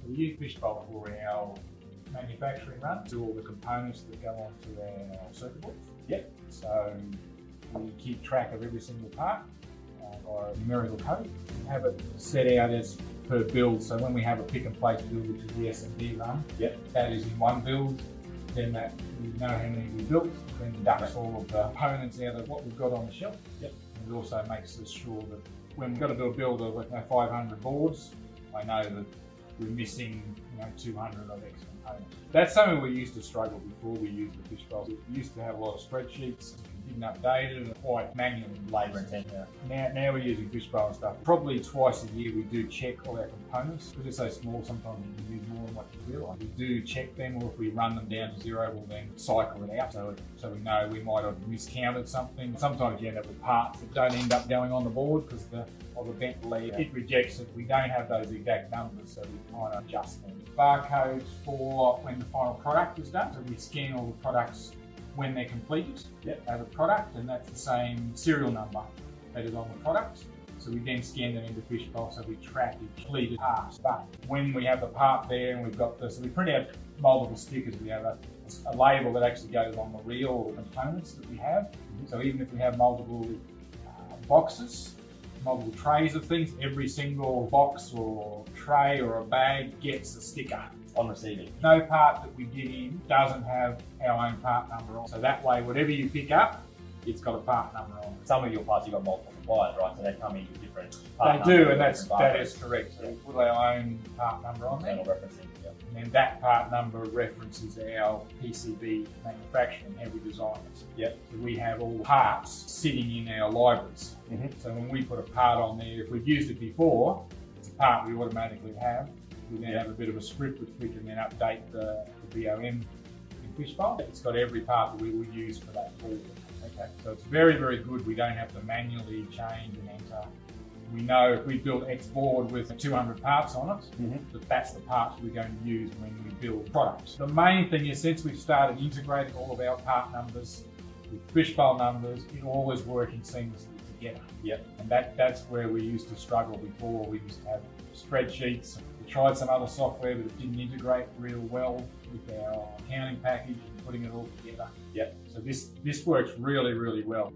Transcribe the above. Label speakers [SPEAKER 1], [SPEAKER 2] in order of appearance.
[SPEAKER 1] So we use Fishbowl for our manufacturing run, do all the components that go onto our circuit boards.
[SPEAKER 2] Yep.
[SPEAKER 1] So we keep track of every single part by numerical code. We have it set out as per build. So when we have a pick and place build, which is the S&D run,
[SPEAKER 2] yep,
[SPEAKER 1] that is in one build. Then that we know how many we built, then deducts all of the components out of what we've got on the shelf.
[SPEAKER 2] Yep.
[SPEAKER 1] And it also makes us sure that when we've got to do a build of 500 boards, I know that we're missing 200 of X components. That's something we used to struggle before we used the Fishbowl. We used to have a lot of spreadsheets, didn't update it, and quite manual and labour intensive. Now we're using Fishbowl and stuff. Probably twice a year we do check all our components. Because they're so small, sometimes you can use more than what you realise. We do check them, or if we run them down to zero, we'll then cycle it out. So we know we might have miscounted something. Sometimes you end up with parts that don't end up going on the board because of the bent lead. It rejects it. We don't have those exact numbers, so we kind of adjust them. Barcodes for when the final product is done. So we scan all the products when they're completed.
[SPEAKER 2] Yep.
[SPEAKER 1] As a product, and that's the same serial number that is on the product. So we then scan them into Fishbowl, so we track each completed part. But when we have the part there and we've got this, so we print out multiple stickers. We have a label that actually goes on the reel or the components that we have. So even if we have multiple boxes, multiple trays of things, every single box or tray or a bag gets a sticker
[SPEAKER 2] on receiving.
[SPEAKER 1] No part that we get in doesn't have our own part number on. So that way, whatever you pick up, it's got a part number on.
[SPEAKER 2] Some of your parts, you've got multiple suppliers, right? So they come in with different
[SPEAKER 1] part numbers. They do, and that is correct. So we put our own part number on there.
[SPEAKER 2] Referencing, yeah.
[SPEAKER 1] And then that part number references our PCB manufacturing, how we design it.
[SPEAKER 2] Yep.
[SPEAKER 1] So we have all the parts sitting in our libraries.
[SPEAKER 2] Mm-hmm.
[SPEAKER 1] So when we put a part on there, if we've used it before, it's a part we automatically have. We then have a bit of a script which we can then update the BOM in Fishbowl. It's got every part that we will use for that board. Okay, so it's very, very good. We don't have to manually change and enter. We know if we build X board with 200 parts on it, that's the parts we're going to use when we build products. The main thing is, since we've started integrating all of our part numbers with Fishbowl numbers, it all is working seamlessly together.
[SPEAKER 2] Yep.
[SPEAKER 1] And that's where we used to struggle before. We used to have spreadsheets. We tried some other software, but it didn't integrate real well with our accounting package and putting it all together.
[SPEAKER 2] Yep.
[SPEAKER 1] So this works really, really well.